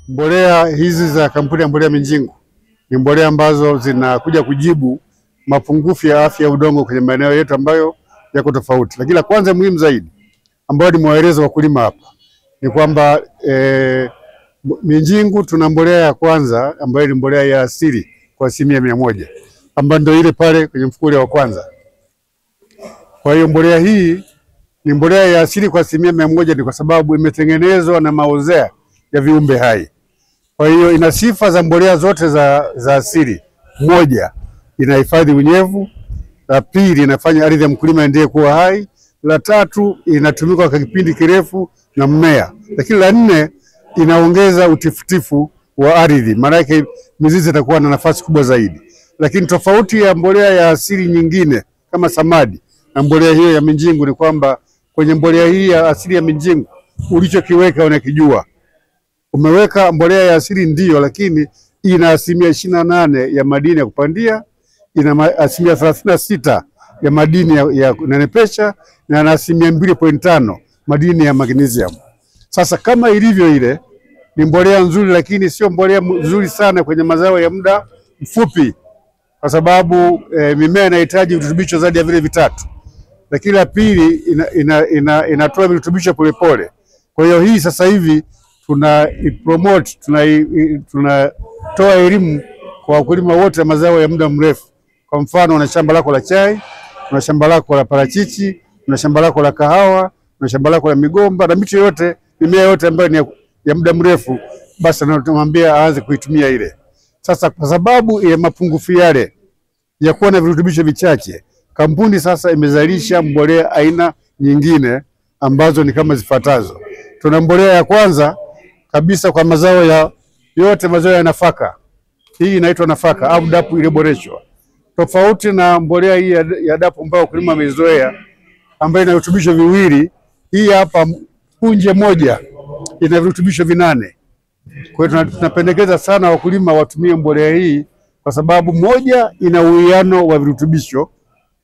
Mbolea hizi za kampuni ya Mbolea Minjingu ni mbolea ambazo zinakuja kujibu mapungufu ya afya ya udongo kwenye maeneo yetu ambayo yako tofauti. Lakini la kwanza muhimu zaidi ambayo nimewaeleza wakulima hapa ni kwamba Minjingu tuna mbolea ya kwanza ambayo ni mbolea ya asili kwa 100%, ambayo ndio ile pale kwenye mfuko wa kwanza. Kwa hiyo mbolea hii ni mbolea ya asili kwa 100%, ni kwa sababu imetengenezwa na maozea ya viumbe hai. Kwa hiyo ina sifa za mbolea zote za asili. Moja, inahifadhi unyevu. La pili, inafanya ardhi ya mkulima endelee kuwa hai. La tatu, inatumika kwa kipindi kirefu na mmea. Lakini la nne, inaongeza utifutifu wa ardhi. Maana yake mizizi itakuwa na nafasi kubwa zaidi. Lakini tofauti ya mbolea ya asili nyingine kama samadi na mbolea hiyo ya Minjingu ni kwamba kwenye mbolea hii ya asili ya Minjingu ulichokiweka unakijua. Umeweka mbolea ya asili ndio, lakini ina 28% ya madini ya kupandia, ina 36% ya madini ya kunenepesha na 2.5 madini ya magnesium. Sasa kama ilivyo ile ni mbolea nzuri, lakini sio mbolea nzuri sana kwenye mazao ya muda mfupi, kwa sababu mimea inahitaji virutubisho zaidi ya vile vitatu. Lakini la pili inatoa virutubisho polepole. Kwa hiyo hii sasa hivi tunatoa elimu kwa wakulima wote wa mazao ya muda mrefu. Kwa mfano, una shamba lako la chai, una shamba lako la parachichi, una shamba lako la kahawa, una shamba lako la migomba na miti yote, mimea yote ambayo ni ya muda mrefu, basi tunamwambia aanze kuitumia ile. Sasa kwa sababu ya mapungufu yale ya kuwa na virutubisho vichache, kampuni sasa imezalisha mbolea aina nyingine ambazo ni kama zifuatazo. Tuna mbolea ya kwanza kabisa kwa mazao yote mazao ya nafaka. Hii inaitwa nafaka au DAP iliyoboreshwa. Tofauti na mbolea hii ya DAP ambayo wakulima wamezoea, ambayo ina virutubisho viwili, hii hapa punje moja ina virutubisho 8. Kwa hiyo tunapendekeza sana wakulima watumie mbolea hii kwa sababu moja, ina uwiano wa virutubisho,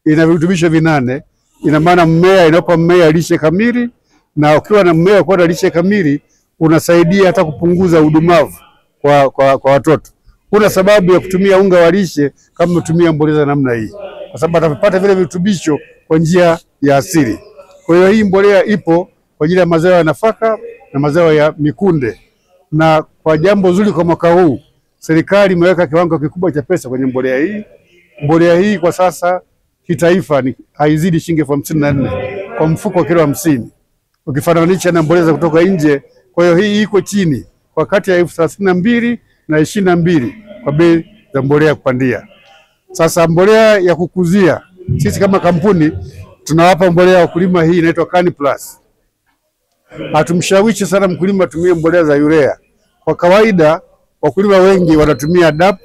ina virutubisho 8. Ina maana mmea inapa mmea lishe kamili, na ukiwa na mmea kwa lishe kamili unasaidia hata kupunguza udumavu kwa watoto. Kuna sababu ya kutumia unga wa lishe kama utumia mbolea za namna hii, kwa sababu atapata vile virutubisho kwa njia ya asili. Kwa hiyo hii mbolea ipo kwa ajili ya mazao ya nafaka na mazao ya mikunde. Na kwa jambo zuri kwa mwaka huu, serikali imeweka kiwango kikubwa cha pesa kwenye mbolea hii. Mbolea hii kwa sasa kitaifa haizidi shilingi 54 kwa mfuko wa kilo 50. Ukifananisha na mbolea za kutoka nje, kwa hiyo hii iko chini kwa kati ya 32 na 22 kwa bei za mbolea ya kupandia. Sasa mbolea ya kukuzia, sisi kama kampuni tunawapa mbolea ya wakulima, hii inaitwa Can Plus. Hatumshawishi sana mkulima atumie mbolea za urea. Kwa kawaida wakulima wengi wanatumia DAP,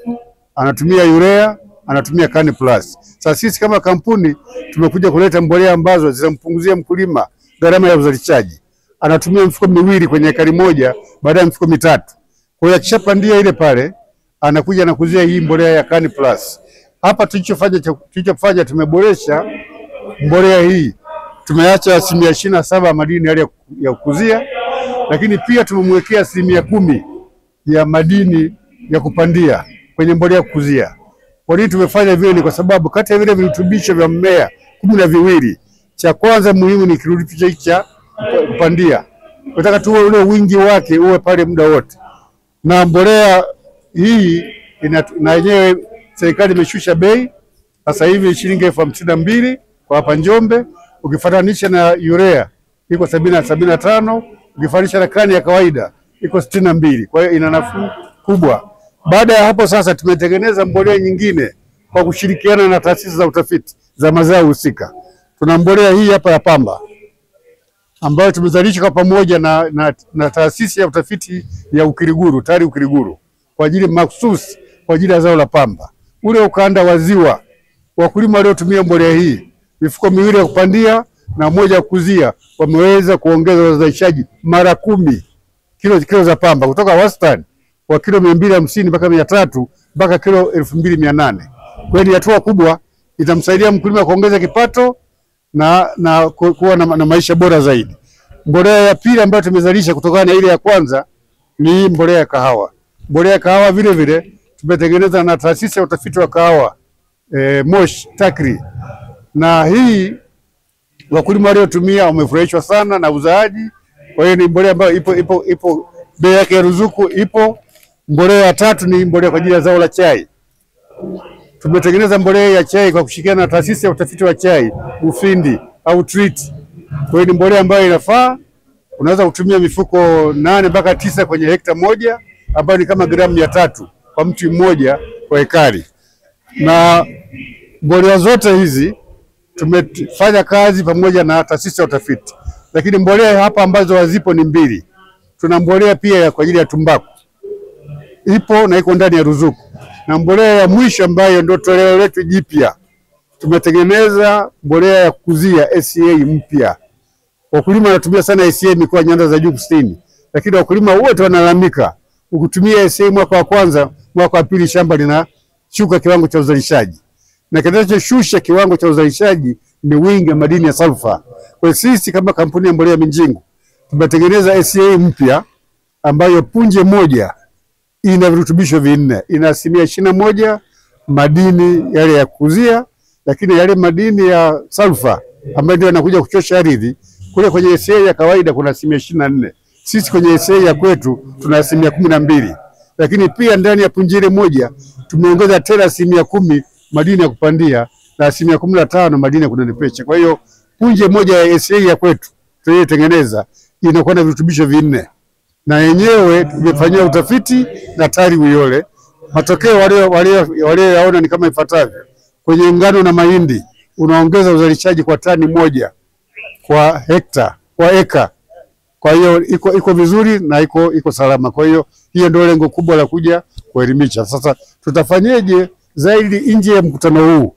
anatumia urea, anatumia Can Plus. Sasa sisi kama kampuni tumekuja kuleta mbolea ambazo zitampunguzia mkulima gharama ya uzalishaji. Anatumia mifuko 2 kwenye ekari moja baada ya mifuko 3. Kwa hiyo akishapandia ile pale, anakuja na kuzia hii mbolea ya Can Plus. Hapa tulichofanya tumeboresha mbolea hii. Tumeacha 27% madini yale ya kukuzia, lakini pia tumemwekea 10% ya madini ya kupandia kwenye mbolea ya kukuzia. Kwa nini tumefanya vile? Ni kwa sababu kati ya vile virutubisho vya mmea 12, cha kwanza muhimu ni kirutubisho cha kupandia. Tunataka tuwe ule wingi wake uwe pale muda wote. Na mbolea hii na yenyewe serikali imeshusha bei. Sasa hivi shilingi 52 kwa hapa Njombe. Ukifananisha na urea iko 75, ukifananisha na kani ya kawaida iko 62. Kwa hiyo ina nafuu kubwa. Baada ya hapo sasa tumetengeneza mbolea nyingine kwa kushirikiana na taasisi za utafiti za mazao husika. Tuna mbolea hii hapa ya pamba ambayo tumezalisha kwa pamoja na taasisi ya utafiti ya Ukiriguru, TARI Ukiriguru, kwa ajili mahususi kwa ajili ya zao la pamba. Ule ukanda wa Ziwa, wakulima waliotumia mbolea hii, mifuko 2 ya kupandia na 1 ya kukuzia, wameweza kuongeza uzalishaji mara 10 kilo za pamba, kutoka wastani wa kilo 250 mpaka 300 mpaka kilo 2800. Kwa hiyo hatua kubwa, itamsaidia mkulima kuongeza kipato na kuwa na maisha bora zaidi. Mbolea ya pili ambayo tumezalisha kutokana na ile ya kwanza ni mbolea ya kahawa. Mbolea ya kahawa vile vile tumetengeneza na taasisi ya utafiti wa kahawa Moshi TAKRI, na hii wakulima waliotumia wamefurahishwa sana na uzaaji. Kwa hiyo ni mbolea ambayo ipo bei yake ya ruzuku ipo. Mbolea ya tatu ni mbolea kwa ajili ya zao la chai. Tumetengeneza mbolea ya chai kwa kushirikiana na taasisi ya utafiti wa chai Ufindi au TRIT. Kwa hiyo ni mbolea ambayo inafaa, unaweza kutumia mifuko 8 mpaka 9 kwenye hekta moja, ambayo ni kama gramu 300 kwa mti mmoja kwa hekari. Na mbolea zote hizi tumefanya kazi pamoja na taasisi ya utafiti, lakini mbolea hapa ambazo hazipo ni mbili. Tuna mbolea pia kwa ajili ya tumbaku, ipo na iko ndani ya ruzuku, na mbolea ya mwisho ambayo ndio toleo letu jipya, tumetengeneza mbolea ya kukuzia SCA mpya. Wakulima wanatumia sana SCA mikoa nyanda za juu kusini, lakini wakulima wote wanalalamika ukitumia SCA mwaka wa kwanza, mwaka wa pili shamba linashuka kiwango cha uzalishaji, na kinachoshusha kiwango cha uzalishaji ni wingi wa madini ya sulfa. Kwa sisi kama kampuni ya mbolea Minjingu tumetengeneza SCA mpya ambayo punje moja ina virutubisho vinne, ina 21% madini yale ya kukuzia, lakini yale madini ya sulfa ambayo ndio yanakuja kuchosha ardhi. Kule kwenye SCA ya kawaida kuna 24%. Sisi kwenye SCA ya kwetu tuna 12%. Lakini pia ndani ya punje ile moja tumeongeza tena 10% madini ya kupandia na 15% madini ya kunenepesha. Kwa hiyo punje moja ya SCA ya kwetu tuliyotengeneza inakuwa na virutubisho vinne, na yenyewe tumefanyia utafiti na TARI Uyole. Matokeo walioyaona ni kama ifuatavyo: kwenye ngano na mahindi unaongeza uzalishaji kwa tani moja kwa eka. Kwa hiyo iko vizuri na iko salama. Kwa hiyo ndio lengo kubwa la kuja kuelimisha. Sasa tutafanyeje zaidi nje ya mkutano huu?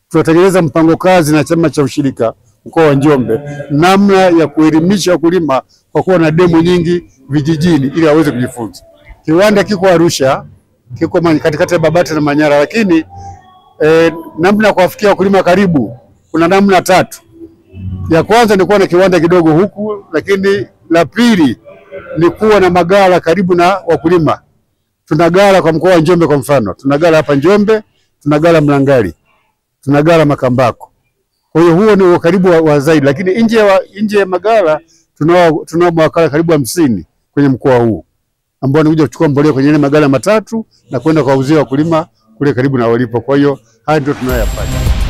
Tutatengeneza mpango kazi na chama cha ushirika mkoa wa Njombe, namna ya kuelimisha wakulima kwa kuwa na demo nyingi vijijini ili waweze kujifunza. Kiwanda kiko Arusha, kiko katikati ya Babati na Manyara, lakini namna kuwafikia wakulima karibu kuna namna 3. Ya kwanza ni kuwa na kiwanda kidogo huku, lakini la pili ni kuwa na magala karibu na wakulima. Tuna gala kwa mkoa wa Njombe kwa mfano, tuna gala hapa Njombe, tuna gala Mlangali, tuna gala Makambako. Kwa hiyo huo ni karibu wa zaidi, lakini nje ya magala tunao mawakala karibu 50 kwenye mkoa huu ambao wanakuja kuchukua mbolea kwenye ile magala 3 na kwenda kuwauzia wakulima kule karibu na walipo. Kwa hiyo haya ndio tunayoyafanya.